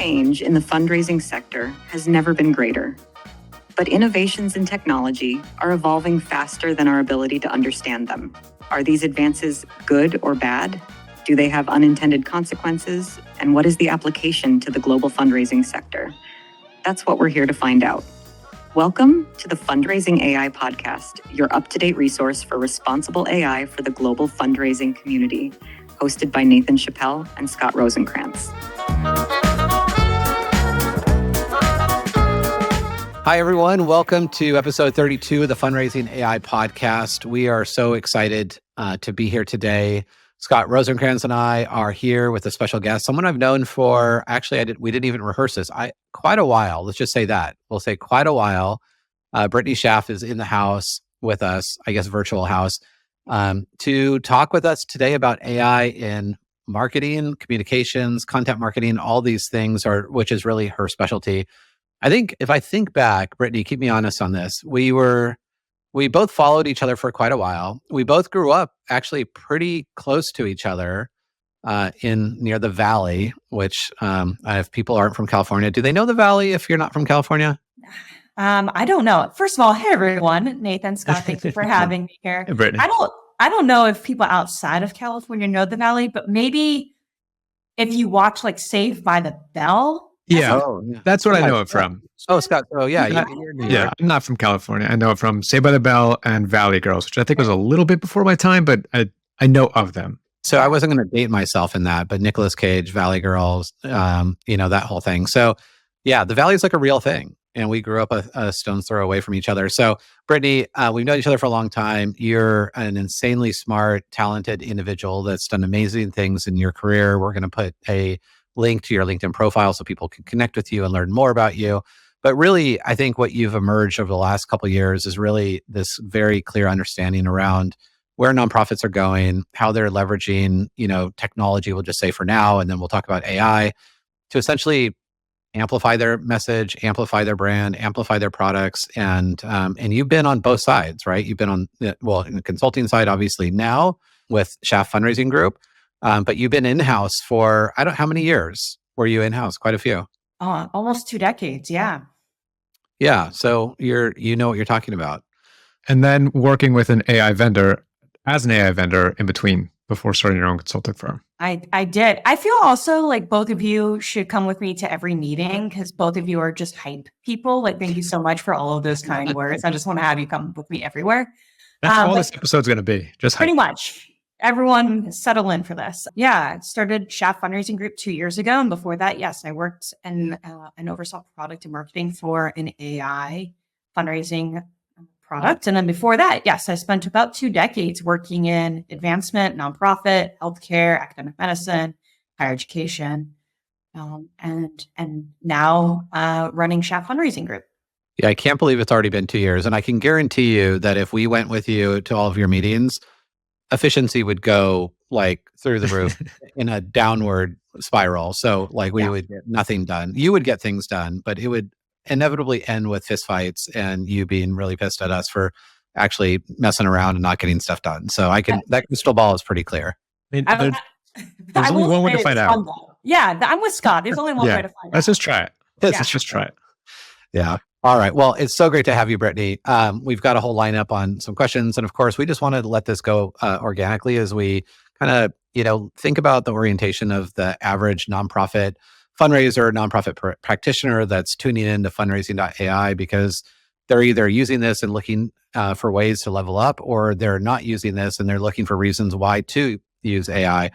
change in the fundraising sector has never been greater. But innovations in technology are evolving faster than our ability to understand them. Are these advances good or bad? Do they have unintended consequences? And what is the application to the global fundraising sector? That's what we're here to find out. Welcome to the Fundraising AI podcast, your up-to-date resource for responsible AI for the global fundraising community, hosted by Nathan Chappell and Scott Rosenkrantz. Hi, everyone. Welcome to episode 32 of the Fundraising AI podcast. We are so excited to be here today. Scott Rosenkrantz and I are here with a special guest, someone I've known for, we didn't even rehearse this, quite a while. Let's just say that. We'll say quite a while. Brittany Shaff is in the house with us, I guess virtual house, to talk with us today about AI in marketing, communications, content marketing, all these things, which is really her specialty. I think if I think back, Brittany, keep me honest on this. We both followed each other for quite a while. We both grew up actually pretty close to each other near the Valley, which if people aren't from California, do they know the Valley if you're not from California? I don't know. First of all, hey everyone, Nathan, Scott, thank you for having me here. Hey, Brittany. I don't know if people outside of California know the Valley, but maybe if you watch like Saved by the Bell. Yeah, that's what I know it from. Oh, Scott. Oh, yeah. Yeah, I'm not from California. I know it from Saved by the Bell and Valley Girls, which I think was a little bit before my time, but I know of them. So I wasn't going to date myself in that, but Nicolas Cage, Valley Girls, that whole thing. So yeah, the Valley is like a real thing. And we grew up a stone's throw away from each other. So Brittany, we've known each other for a long time. You're an insanely smart, talented individual that's done amazing things in your career. We're going to put a link to your LinkedIn profile so people can connect with you and learn more about you. But really, I think what you've emerged over the last couple of years is really this very clear understanding around where nonprofits are going, how they're leveraging, technology, we'll just say for now, and then we'll talk about AI to essentially amplify their message, amplify their brand, amplify their products. And you've been on both sides, right? You've been in the consulting side, obviously now with Shaff Fundraising Group. But you've been in-house for, how many years were you in-house? Quite a few. Almost 2 decades. Yeah. Yeah. So you know what you're talking about. And then working with an AI vendor in between before starting your own consulting firm. I did. I feel also like both of you should come with me to every meeting because both of you are just hype people. Like, thank you so much for all of those kind words. I just want to have you come with me everywhere. That's all this episode's going to be. Just pretty hype. Much. Everyone settle in for this. Yeah, I started Shaff Fundraising Group 2 years ago. And before that, yes, I worked and oversaw product and marketing for an AI fundraising product. And then before that, yes, I spent about 2 decades working in advancement, nonprofit, healthcare, academic medicine, higher education, and now running Shaff Fundraising Group. Yeah, I can't believe it's already been 2 years. And I can guarantee you that if we went with you to all of your meetings, efficiency would go like through the roof in a downward spiral. So we would get nothing done. You would get things done, but it would inevitably end with fistfights and you being really pissed at us for actually messing around and not getting stuff done. So that crystal ball is pretty clear. There's only one way to find out. Yeah, I'm with Scott. There's only one way to find out. Let's just try it. Let's just try it. Yeah. All right. Well, it's so great to have you, Brittany. We've got a whole lineup on some questions. And of course, we just wanted to let this go organically as we kind of, think about the orientation of the average nonprofit fundraiser, nonprofit practitioner that's tuning into fundraising.ai because they're either using this and looking for ways to level up, or they're not using this and they're looking for reasons why to use AI.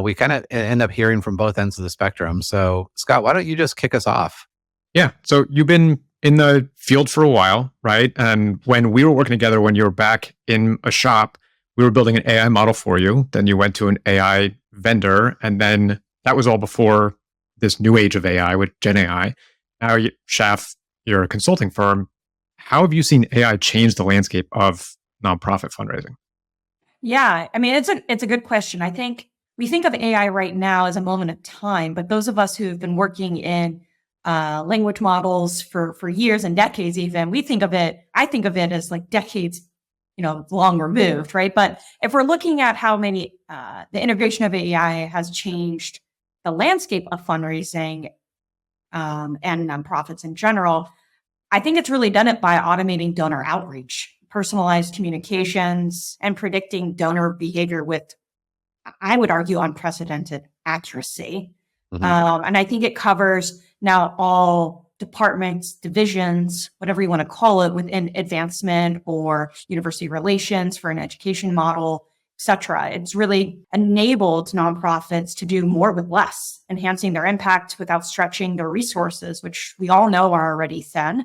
We kind of end up hearing from both ends of the spectrum. So Scott, why don't you just kick us off? Yeah. So you've been in the field for a while, right? And when we were working together, when you were back in a shop, we were building an AI model for you. Then you went to an AI vendor. And then that was all before this new age of AI with Gen AI. Now, Shaff, you're a consulting firm. How have you seen AI change the landscape of nonprofit fundraising? Yeah, I mean, it's a good question. I think we think of AI right now as a moment of time, but those of us who have been working in language models for years and decades, even I think of it as like decades, long removed, right? But if we're looking at how many the integration of AI has changed the landscape of fundraising, and nonprofits in general, I think it's really done it by automating donor outreach, personalized communications, and predicting donor behavior with, I would argue, unprecedented accuracy. And I think it covers now all departments, divisions, whatever you want to call it, within advancement or university relations for an education model, et cetera. It's really enabled nonprofits to do more with less, enhancing their impact without stretching their resources, which we all know are already thin.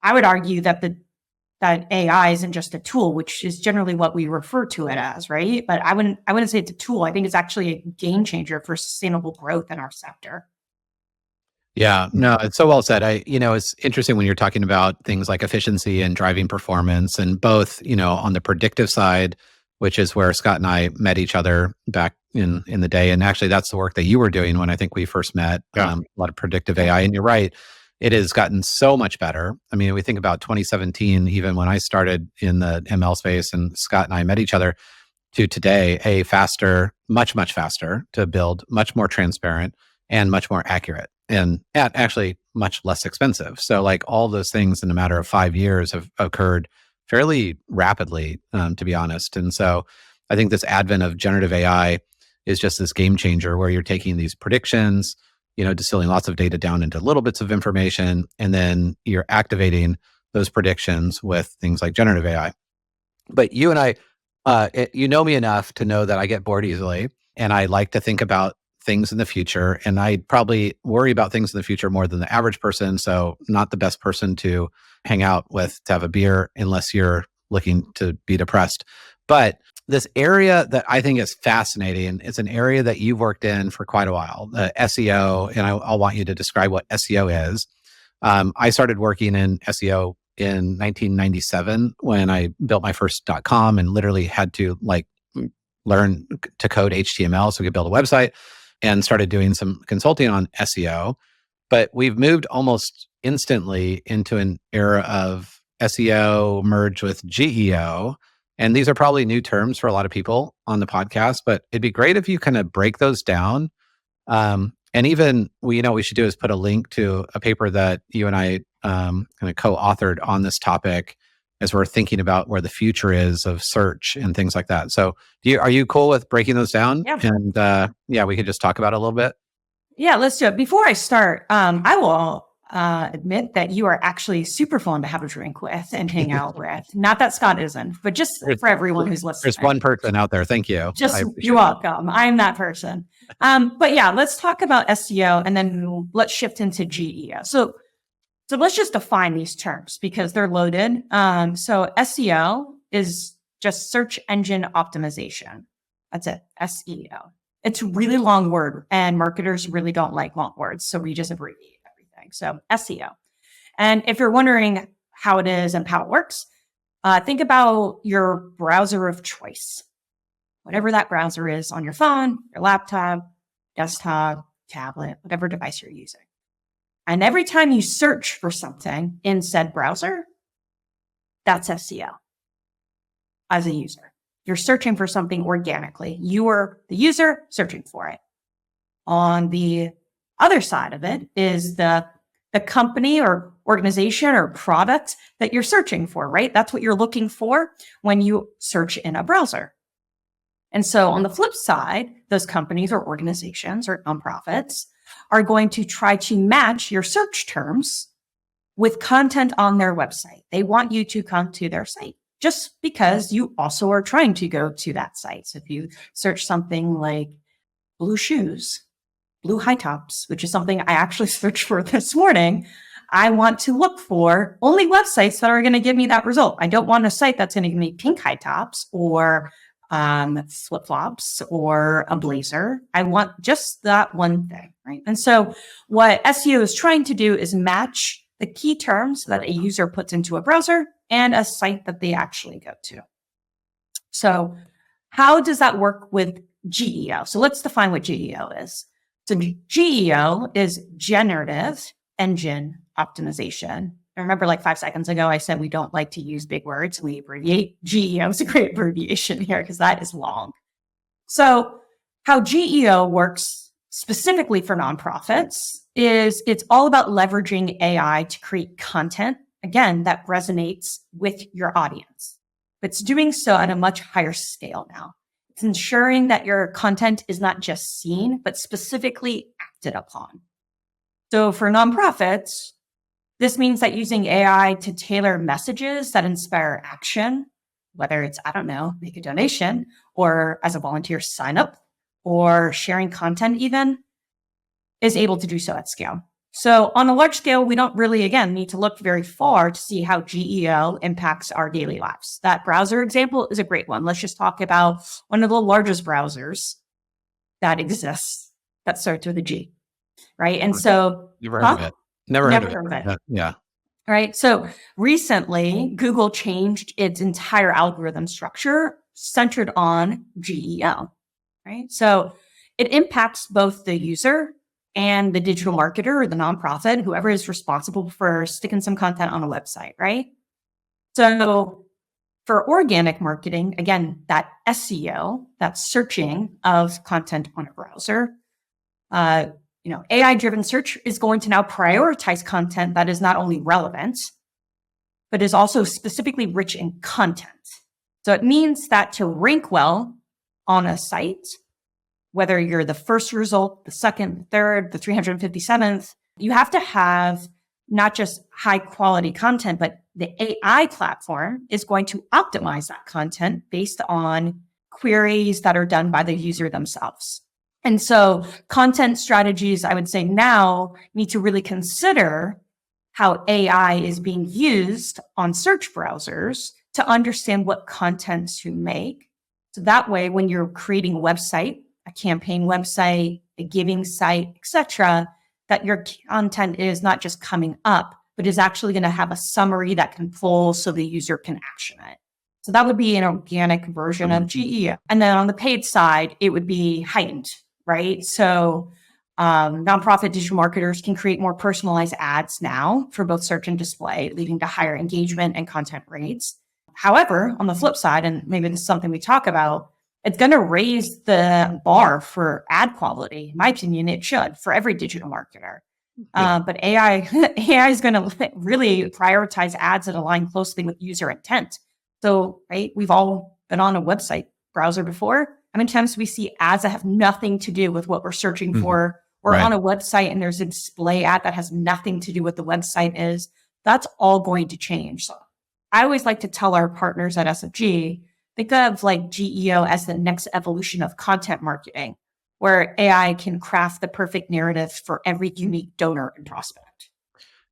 I would argue that that AI isn't just a tool, which is generally what we refer to it as, right? But I wouldn't say it's a tool. I think it's actually a game changer for sustainable growth in our sector. Yeah, no, it's so well said. It's interesting when you're talking about things like efficiency and driving performance, and both, on the predictive side, which is where Scott and I met each other back in the day. And actually, that's the work that you were doing when I think we first met, a lot of predictive AI. And you're right, it has gotten so much better. I mean, we think about 2017, even when I started in the ML space and Scott and I met each other, to today, faster, much, much faster to build, much more transparent and much more accurate, and actually much less expensive. So like all those things in a matter of 5 years have occurred fairly rapidly, to be honest. And so I think this advent of generative AI is just this game changer where you're taking these predictions, distilling lots of data down into little bits of information, and then you're activating those predictions with things like generative AI. But you and I, you know me enough to know that I get bored easily, and I like to think about things in the future, and I probably worry about things in the future more than the average person. So not the best person to hang out with to have a beer unless you're looking to be depressed. But this area that I think is fascinating, it's an area that you've worked in for quite a while, SEO, and I'll want you to describe what SEO is. I started working in SEO in 1997 when I built my first .com and literally had to learn to code HTML so we could build a website, and started doing some consulting on SEO. But we've moved almost instantly into an era of SEO merged with GEO. And these are probably new terms for a lot of people on the podcast, but it'd be great if you kind of break those down. And even, what we should do is put a link to a paper that you and I kind of co-authored on this topic as we're thinking about where the future is of search and things like that. So are you cool with breaking those down? Yeah. And we could just talk about it a little bit. Yeah, let's do it. Before I start, I will admit that you are actually super fun to have a drink with and hang out with. Not that Scott isn't, but just for everyone who's listening. There's one person out there. Thank you. You're welcome. I'm that person. But yeah, let's talk about SEO and then let's shift into GEO. So let's just define these terms because they're loaded. So SEO is just search engine optimization. That's it, SEO. It's a really long word and marketers really don't like long words. So we just abbreviate everything. So SEO. And if you're wondering how it is and how it works, think about your browser of choice. Whatever that browser is on your phone, your laptop, desktop, tablet, whatever device you're using. And every time you search for something in said browser, that's SEO as a user. You're searching for something organically. You are the user searching for it. On the other side of it is the company or organization or product that you're searching for, right? That's what you're looking for when you search in a browser. And so on the flip side, those companies or organizations or nonprofits are going to try to match your search terms with content on their website. They want you to come to their site just because you also are trying to go to that site. So if you search something like blue shoes, blue high tops, which is something I actually searched for this morning, I want to look for only websites that are going to give me that result. I don't want a site that's going to give me pink high tops or flip-flops or a blazer. I want just that one thing, right? And so what SEO is trying to do is match the key terms that a user puts into a browser and a site that they actually go to. So how does that work with GEO? So let's define what GEO is. So GEO is generative engine optimization. I remember like 5 seconds ago, I said we don't like to use big words. We abbreviate. GEO is a great abbreviation here because that is long. So how GEO works specifically for nonprofits is it's all about leveraging AI to create content, again, that resonates with your audience. But it's doing so at a much higher scale now. It's ensuring that your content is not just seen, but specifically acted upon. So for nonprofits, this means that using AI to tailor messages that inspire action, whether it's, I don't know, make a donation, or as a volunteer sign up, or sharing content even, is able to do so at scale. So on a large scale, we don't really, again, need to look very far to see how GEO impacts our daily lives. That browser example is a great one. Let's just talk about one of the largest browsers that exists that starts with a G, right? And so... Never heard of it. Never heard of it. Yeah. Right. So recently, Google changed its entire algorithm structure centered on GEO, right? So it impacts both the user and the digital marketer or the nonprofit, whoever is responsible for sticking some content on a website, right? So for organic marketing, again, that SEO, that searching of content on a browser, AI-driven search is going to now prioritize content that is not only relevant, but is also specifically rich in content. So it means that to rank well on a site, whether you're the first result, the second, the third, the 357th, you have to have not just high quality content, but the AI platform is going to optimize that content based on queries that are done by the user themselves. And so content strategies, I would say now, need to really consider how AI is being used on search browsers to understand what content to make. So that way, when you're creating a website, a campaign website, a giving site, etc., that your content is not just coming up, but is actually going to have a summary that can pull so the user can action it. So that would be an organic version of GEO. And then on the paid side, it would be heightened, right? So nonprofit digital marketers can create more personalized ads now for both search and display, leading to higher engagement and content rates. However, on the flip side, and maybe this is something we talk about, it's going to raise the bar for ad quality. In my opinion, it should for every digital marketer. Yeah. But AI is going to really prioritize ads that align closely with user intent. So, right, we've all been on a website browser before. How many times do we see ads that have nothing to do with what we're searching for? Or on a website and there's a display ad that has nothing to do with what the website is? That's all going to change. So I always like to tell our partners at SFG, think of like GEO as the next evolution of content marketing, where AI can craft the perfect narrative for every unique donor and prospect.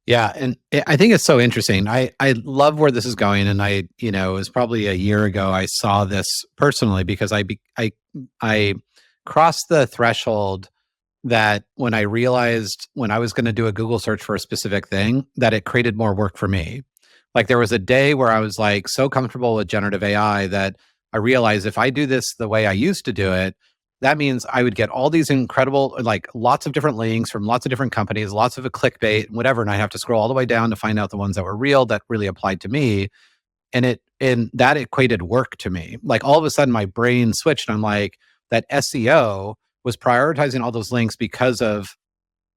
Yeah. And I think it's so interesting. I love where this is going. And it was probably a year ago, I saw this personally because I crossed the threshold that when I realized when I was going to do a Google search for a specific thing, that it created more work for me. Like there was a day where I was like so comfortable with generative AI that I realized if I do this the way I used to do it, that means I would get all these incredible, like lots of different links from lots of different companies, lots of a clickbait, whatever. And I have to scroll all the way down to find out the ones that were real, that really applied to me. And that equated work to me. Like all of a sudden my brain switched. And I'm like, that SEO was prioritizing all those links because of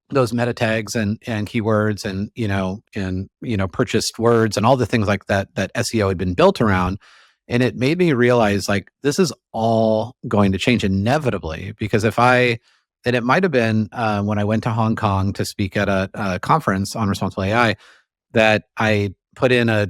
those meta tags and keywords and purchased words and all the things like that SEO had been built around. And it made me realize like this is all going to change inevitably because and it might have been when I went to Hong Kong to speak at a conference on responsible AI that I put in a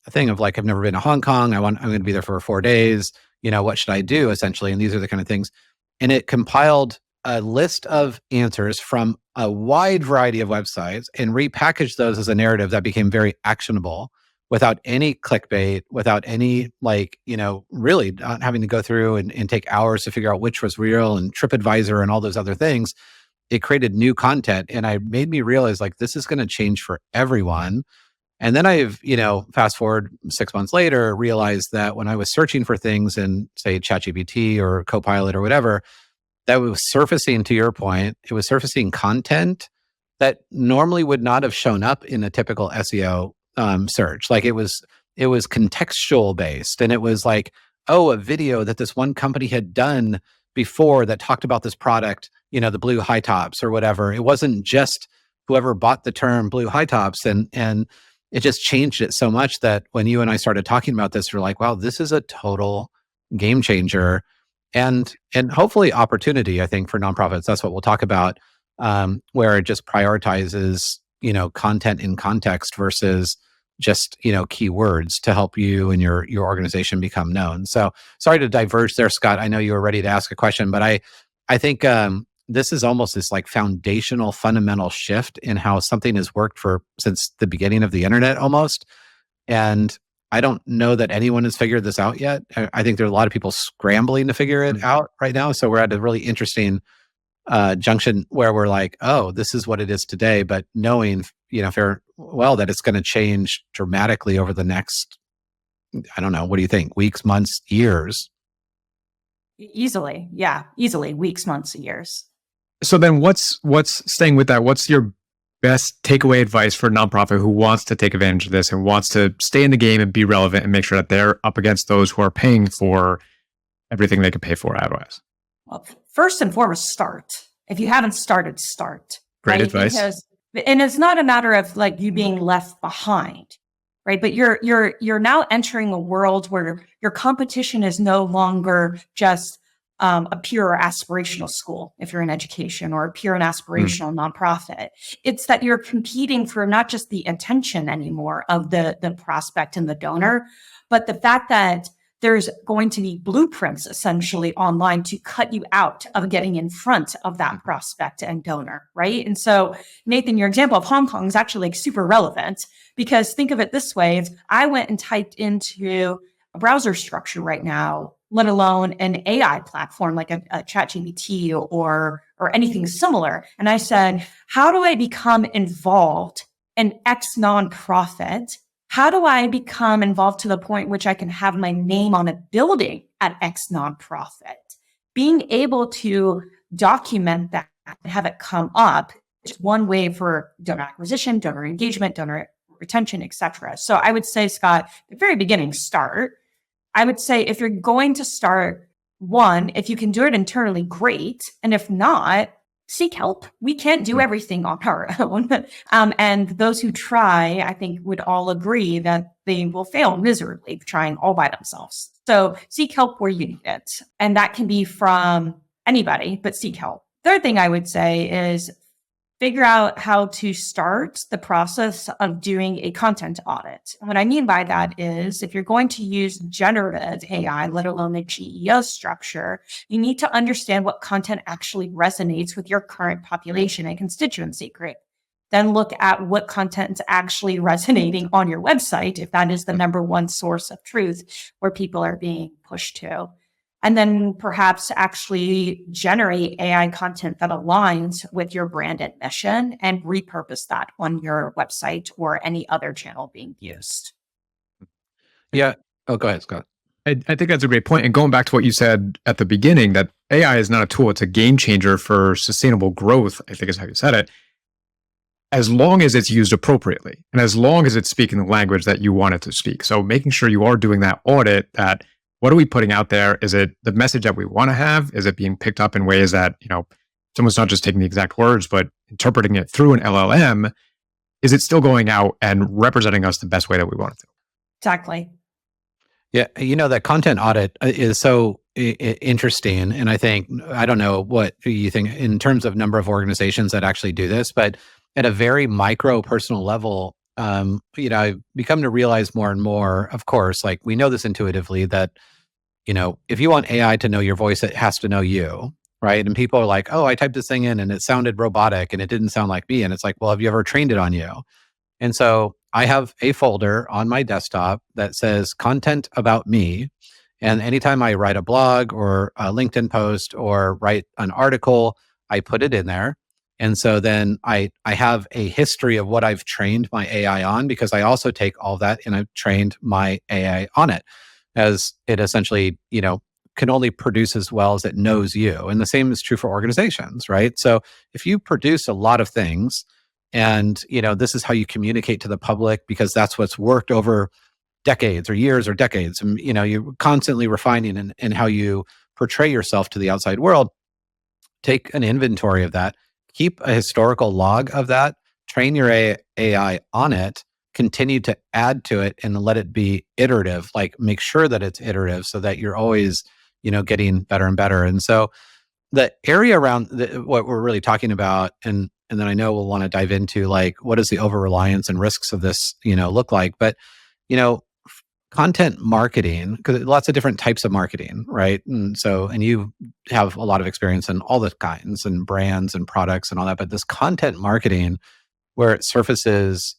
thing of like, I've never been to Hong Kong. I'm going to be there for 4 days. What should I do essentially? And these are the kind of things. And it compiled a list of answers from a wide variety of websites and repackaged those as a narrative that became very actionable without any clickbait, without any really not having to go through and take hours to figure out which was real and TripAdvisor and all those other things. It created new content and it made me realize like this is going to change for everyone. And then I've, fast forward 6 months later, realized that when I was searching for things in, say, ChatGPT or Copilot or whatever, that was surfacing, to your point, it was surfacing content that normally would not have shown up in a typical SEO search. Like it was contextual based. And it was like, a video that this one company had done before that talked about this product, the blue high tops or whatever. It wasn't just whoever bought the term blue high tops, and it just changed it so much that when you and I started talking about this, we're like, wow, this is a total game changer, and hopefully opportunity, I think, for nonprofits. That's what we'll talk about, where it just prioritizes, content in context versus just, keywords to help you and your organization become known. So sorry to diverge there, Scott. I know you were ready to ask a question, but I think this is almost this like foundational, fundamental shift in how something has worked since the beginning of the internet almost. And I don't know that anyone has figured this out yet. I think there are a lot of people scrambling to figure it out right now. So we're at a really interesting junction where we're like, oh, this is what it is today, but knowing, that it's going to change dramatically over the next, I don't know, what do you think? Weeks, months, years? Easily. Yeah. Easily weeks, months, years. So then what's staying with that? What's your best takeaway advice for a nonprofit who wants to take advantage of this and wants to stay in the game and be relevant and make sure that they're up against those who are paying for everything they can pay for otherwise? Well, first and foremost, start. If you haven't started, start. Great advice. And it's not a matter of like you being left behind, right? But you're now entering a world where your competition is no longer just a pure aspirational school, if you're in education, or a pure and aspirational nonprofit. It's that you're competing for not just the attention anymore of the prospect and the donor, but the fact that there's going to be blueprints essentially online to cut you out of getting in front of that prospect and donor, right? And so, Nathan, your example of Hong Kong is actually like super relevant, because think of it this way. If I went and typed into a browser structure right now, let alone an AI platform like a ChatGPT or anything similar, and I said, how do I become involved in X nonprofit? How do I become involved to the point which I can have my name on a building at X nonprofit? Being able to document that and have it come up is one way for donor acquisition, donor engagement, donor retention, etc. So I would say, Scott, at the very beginning, start. I would say if you're going to start, one, if you can do it internally, great. And if not, seek help. We can't do everything on our own. And those who try, I think, would all agree that they will fail miserably trying all by themselves. So seek help where you need it. And that can be from anybody, but seek help. Third thing I would say is figure out how to start the process of doing a content audit. And what I mean by that is if you're going to use generative AI, let alone a GEO structure, you need to understand what content actually resonates with your current population and constituency group. Then look at what content is actually resonating on your website, if that is the number one source of truth where people are being pushed to. And then perhaps actually generate AI content that aligns with your brand and mission and repurpose that on your website or any other channel being used. Yeah. Oh, go ahead, Scott. I think that's a great point. And going back to what you said at the beginning, that AI is not a tool, it's a game changer for sustainable growth, I think is how you said it, as long as it's used appropriately and as long as it's speaking the language that you want it to speak. So making sure you are doing that audit, that what are we putting out there? Is it the message that we want to have? Is it being picked up in ways that, someone's not just taking the exact words, but interpreting it through an LLM? Is it still going out and representing us the best way that we want it to? Exactly. Yeah. That content audit is so interesting. And I don't know what you think in terms of number of organizations that actually do this, but at a very micro personal level, I've become to realize more and more, of course, like we know this intuitively that, if you want AI to know your voice, it has to know you, right? And people are like, oh, I typed this thing in and it sounded robotic and it didn't sound like me. And it's like, well, have you ever trained it on you? And so I have a folder on my desktop that says content about me. And anytime I write a blog or a LinkedIn post or write an article, I put it in there. And so then I have a history of what I've trained my AI on, because I also take all that and I've trained my AI on it, as it essentially, can only produce as well as it knows you. And the same is true for organizations, right? So if you produce a lot of things and, this is how you communicate to the public, because that's what's worked over decades or years or decades. And, you're constantly refining in how you portray yourself to the outside world, take an inventory of that, keep a historical log of that, train your AI on it, continue to add to it, and let it be iterative. Like make sure that it's iterative so that you're always, getting better and better. And so the area around what we're really talking about, and then I know we'll want to dive into like what does the over reliance and risks of this, look like. But content marketing, because lots of different types of marketing, right? And you have a lot of experience in all the kinds and brands and products and all that. But this content marketing, where it surfaces,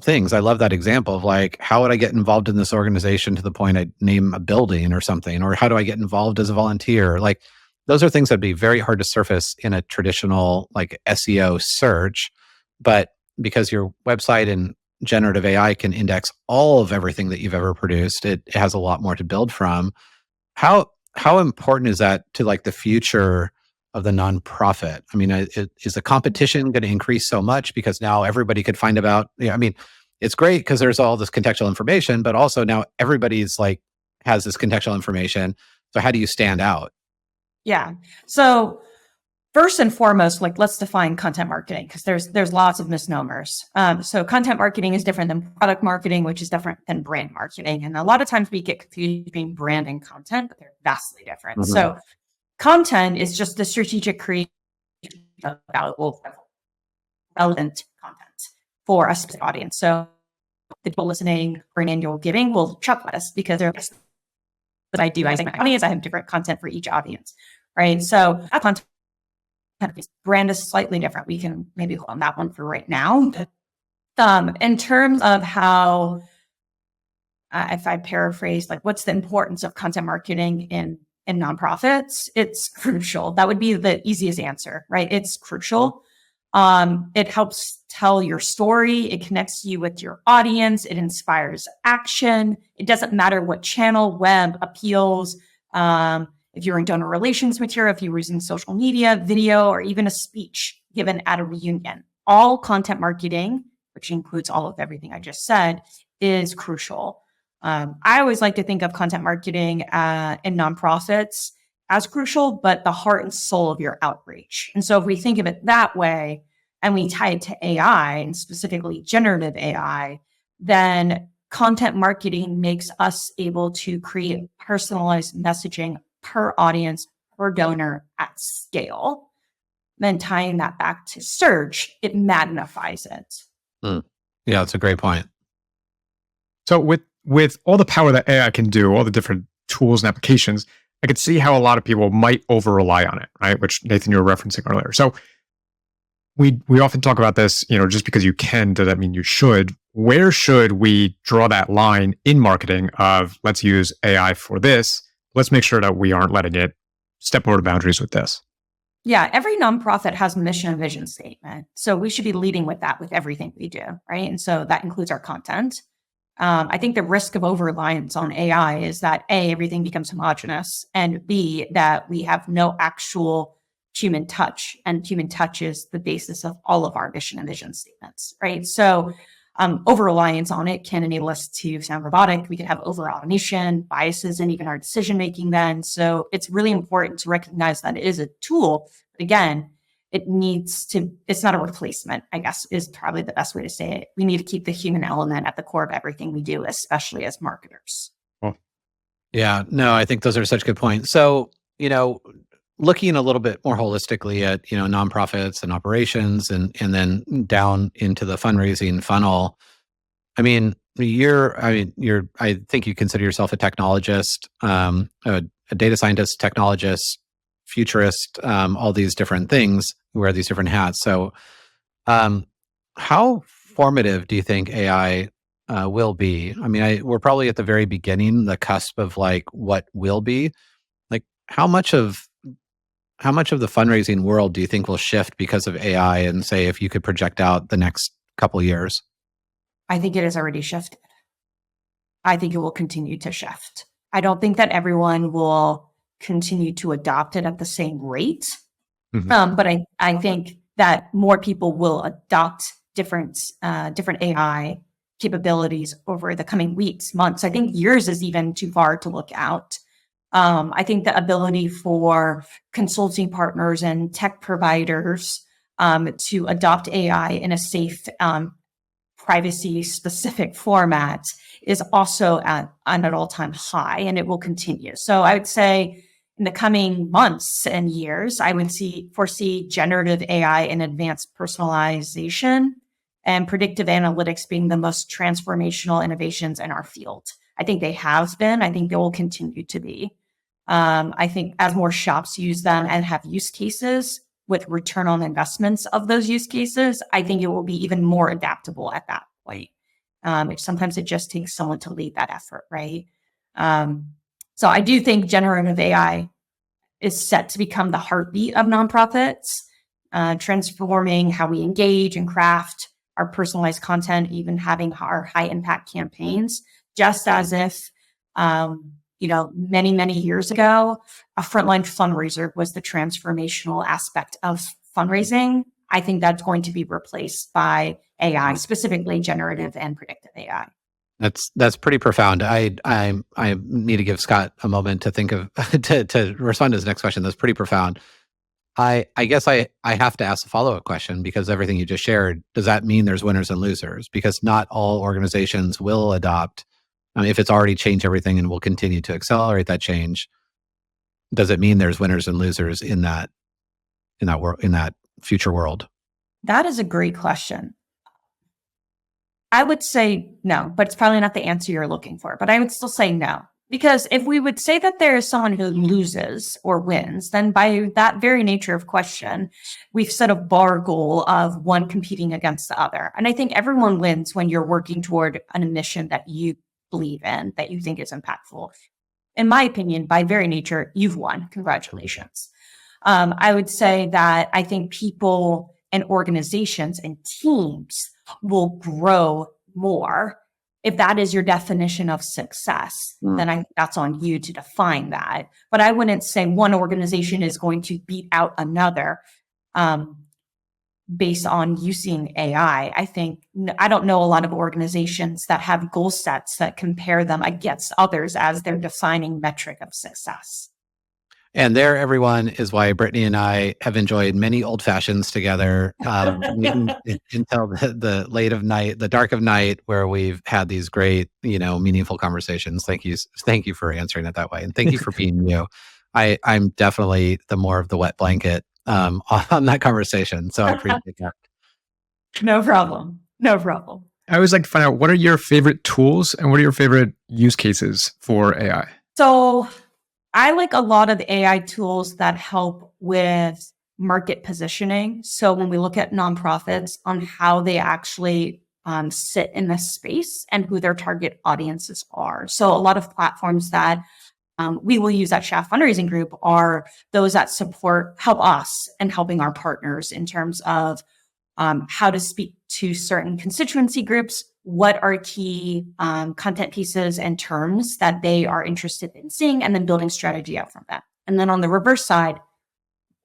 things. I love that example of like, how would I get involved in this organization to the point I name a building or something? Or how do I get involved as a volunteer? Like, those are things that'd be very hard to surface in a traditional like SEO search. But because your website and generative AI can index all of everything that you've ever produced, it has a lot more to build from. How important is that to like the future of the nonprofit? I mean, is the competition going to increase so much because now everybody could find about? It's great because there's all this contextual information, but also now everybody's like has this contextual information. So how do you stand out? Yeah. So first and foremost, like let's define content marketing because there's lots of misnomers. So content marketing is different than product marketing, which is different than brand marketing. And a lot of times we get confused between brand and content, but they're vastly different. Mm-hmm. So content is just the strategic creation of valuable, relevant content for a specific audience. So the people listening for an annual giving will chuckle at us because they're that I do. I think my audience, I have different content for each audience, right? So that content brand is slightly different. We can maybe hold on that one for right now. In terms of how, if I paraphrase, like what's the importance of content marketing in nonprofits? It's crucial. That would be the easiest answer, right? It's crucial. It helps tell your story. It connects you with your audience. It inspires action. It doesn't matter what channel, web, appeals, if you're in donor relations material, if you're using social media, video, or even a speech given at a reunion. All content marketing, which includes all of everything I just said, is crucial. I always like to think of content marketing in nonprofits as crucial, but the heart and soul of your outreach. And so if we think of it that way, and we tie it to AI, and specifically generative AI, then content marketing makes us able to create personalized messaging per audience, per donor at scale. Then tying that back to search, it magnifies it. Yeah, that's a great point. So with all the power that AI can do, all the different tools and applications, I could see how a lot of people might over rely on it, right? Which Nathan, you were referencing earlier. So we often talk about this, just because you can, does that mean you should? Where should we draw that line in marketing of let's use AI for this? Let's make sure that we aren't letting it step over the boundaries with this. Yeah, every nonprofit has a mission and vision statement. So we should be leading with that with everything we do, right? And so that includes our content. I think the risk of over-reliance on AI is that A, everything becomes homogenous, and B, that we have no actual human touch. And human touch is the basis of all of our mission and vision statements, right? So over-reliance on it can enable us to sound robotic. We could have over-automation, biases, and even our decision-making then. So it's really important to recognize that it is a tool. But again, it's not a replacement, I guess, is probably the best way to say it. We need to keep the human element at the core of everything we do, especially as marketers. Yeah, no, I think those are such good points. So, looking a little bit more holistically at, nonprofits and operations and then down into the fundraising funnel. I think you consider yourself a technologist, a data scientist, technologist, futurist, all these different things, you wear these different hats. So how formative do you think AI will be? I mean, we're probably at the very beginning, the cusp of like what will be. Like how much of the fundraising world do you think will shift because of AI? And say, if you could project out the next couple of years? I think it has already shifted. I think it will continue to shift. I don't think that everyone will continue to adopt it at the same rate. Mm-hmm. But I think that more people will adopt different AI capabilities over the coming weeks, months. I think years is even too far to look out. I think the ability for consulting partners and tech providers to adopt AI in a safe, privacy-specific format is also on an all-time high, and it will continue. So I would say in the coming months and years, I would foresee generative AI and advanced personalization and predictive analytics being the most transformational innovations in our field. I think they have been. I think they will continue to be. I think as more shops use them and have use cases with return on investments of those use cases, I think it will be even more adaptable at that point. Sometimes it just takes someone to lead that effort, right? So I do think generative AI is set to become the heartbeat of nonprofits, transforming how we engage and craft our personalized content, even having our high impact campaigns, just as if, many, many years ago, a frontline fundraiser was the transformational aspect of fundraising. I think that's going to be replaced by AI, specifically generative and predictive AI. That's pretty profound. I need to give Scott a moment to think of to respond to his next question. That's pretty profound. I guess I have to ask a follow-up question, because everything you just shared, does that mean there's winners and losers? Because not all organizations will adopt. If it's already changed everything and will continue to accelerate that change, does it mean there's winners and losers in that world, in that future world? That is a great question. I would say no, but it's probably not the answer you're looking for. But I would still say no. Because if we would say that there is someone who loses or wins, then by that very nature of question, we've set a bar goal of one competing against the other. And I think everyone wins when you're working toward an mission that you believe in, that you think is impactful. In my opinion, by very nature, you've won. Congratulations. I would say that I think people and organizations and teams will grow more. If that is your definition of success, then that's on you to define that. But I wouldn't say one organization is going to beat out another based on using AI. I don't know a lot of organizations that have goal sets that compare them against others as their defining metric of success. And there, everyone, is why Brittany and I have enjoyed many old fashions together until the late of night, the dark of night, where we've had these great, meaningful conversations. Thank you for answering it that way, and thank you for being you. I'm definitely the more of the wet blanket on that conversation, so I appreciate that. No problem. I always like to find out, what are your favorite tools and what are your favorite use cases for AI? So I like a lot of the AI tools that help with market positioning. So when we look at nonprofits on how they actually sit in this space and who their target audiences are. So a lot of platforms that we will use at Shaff Fundraising Group are those that help us and helping our partners in terms of how to speak to certain constituency groups, what are key content pieces and terms that they are interested in seeing, and then building strategy out from that. And then on the reverse side,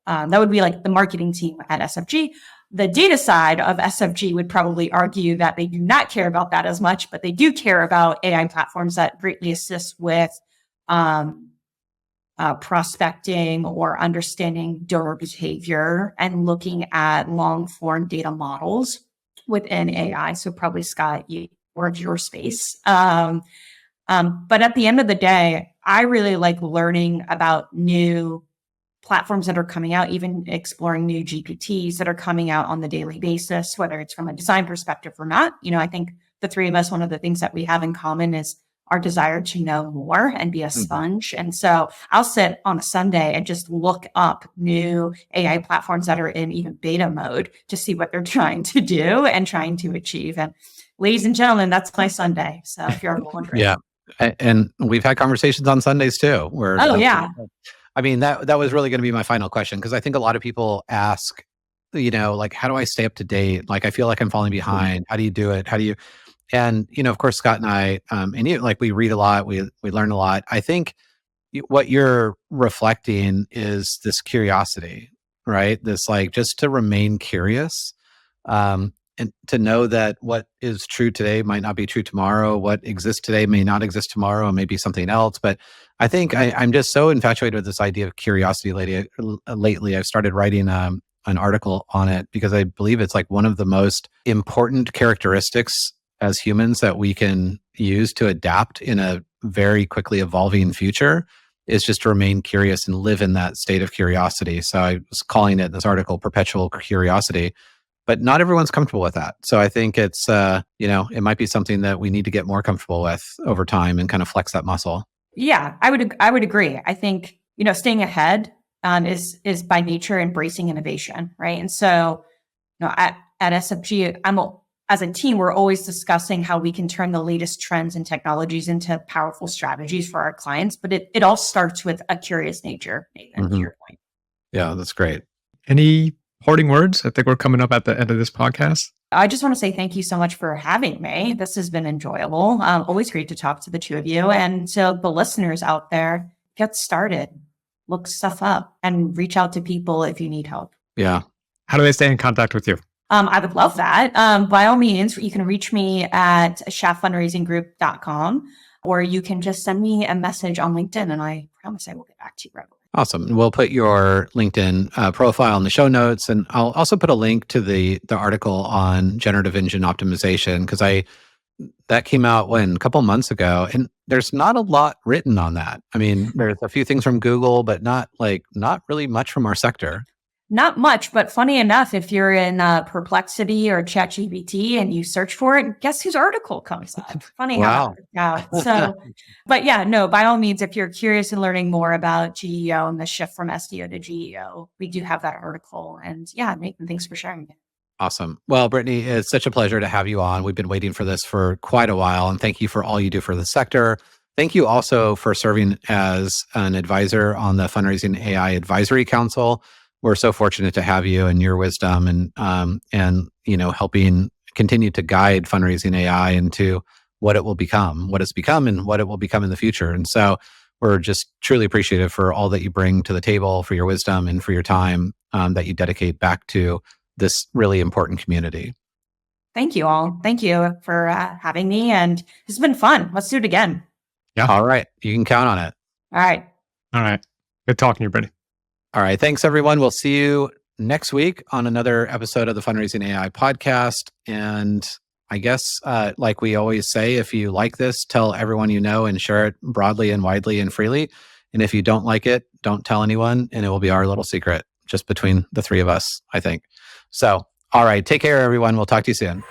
that would be like the marketing team at SFG. The data side of SFG would probably argue that they do not care about that as much, but they do care about AI platforms that greatly assist with prospecting or understanding donor behavior and looking at long form data models within AI. So probably Scott, your space. But at the end of the day, I really like learning about new platforms that are coming out, even exploring new GPTs that are coming out on the daily basis, whether it's from a design perspective or not. I think the three of us, one of the things that we have in common is our desire to know more and be a sponge. And so I'll sit on a Sunday and just look up new AI platforms that are in even beta mode to see what they're trying to do and trying to achieve. And ladies and gentlemen, that's my Sunday. So if you're ever wondering. Yeah. And we've had conversations on Sundays too, where that was really going to be my final question, because I think a lot of people ask, like, how do I stay up to date? Like, I feel like I'm falling behind. How do you do it? And, of course, Scott and I, and you, like, we read a lot, we learn a lot. I think what you're reflecting is this curiosity, right? This, like, just to remain curious. and to know that what is true today might not be true tomorrow. What exists today may not exist tomorrow, and maybe something else. But I think I'm just so infatuated with this idea of curiosity lately. I've started writing an article on it because I believe it's like one of the most important characteristics as humans that we can use to adapt in a very quickly evolving future is just to remain curious and live in that state of curiosity. So I was calling it, this article, perpetual curiosity, but not everyone's comfortable with that. So I think it's, it might be something that we need to get more comfortable with over time and kind of flex that muscle. Yeah, I would agree. I think, staying ahead is by nature embracing innovation, right? And so, at SFG, as a team, we're always discussing how we can turn the latest trends and technologies into powerful strategies for our clients. But it all starts with a curious nature, Nathan, to your point. Yeah, that's great. Any parting words? I think we're coming up at the end of this podcast. I just want to say thank you so much for having me. This has been enjoyable. Always great to talk to the two of you. And to the listeners out there, get started, look stuff up, and reach out to people if you need help. Yeah. How do they stay in contact with you? I would love that. By all means, you can reach me at shafffundraisinggroup.com, or you can just send me a message on LinkedIn, and I promise I will get back to you right away. Awesome. We'll put your LinkedIn profile in the show notes, and I'll also put a link to the article on generative engine optimization, because that came out a couple months ago, and there's not a lot written on that. I mean, there's a few things from Google, but not really much from our sector. Not much, but funny enough, if you're in Perplexity or ChatGPT and you search for it, guess whose article comes up? Funny how that works out. So, but yeah, no, by all means, if you're curious and learning more about GEO and the shift from SDO to GEO, we do have that article. And yeah, Nathan, thanks for sharing it. Awesome. Well, Brittany, it's such a pleasure to have you on. We've been waiting for this for quite a while, and thank you for all you do for the sector. Thank you also for serving as an advisor on the Fundraising AI Advisory Council. We're so fortunate to have you and your wisdom and helping continue to guide fundraising AI into what it will become, what it's become, and what it will become in the future. And so we're just truly appreciative for all that you bring to the table, for your wisdom and for your time that you dedicate back to this really important community. Thank you all. Thank you for having me. And it's been fun. Let's do it again. Yeah. All right. You can count on it. All right. All right. Good talking to you, Brittany. All right. Thanks, everyone. We'll see you next week on another episode of the Fundraising AI podcast. And I guess, like we always say, if you like this, tell everyone you know and share it broadly and widely and freely. And if you don't like it, don't tell anyone. And it will be our little secret just between the three of us, I think. So, all right. Take care, everyone. We'll talk to you soon.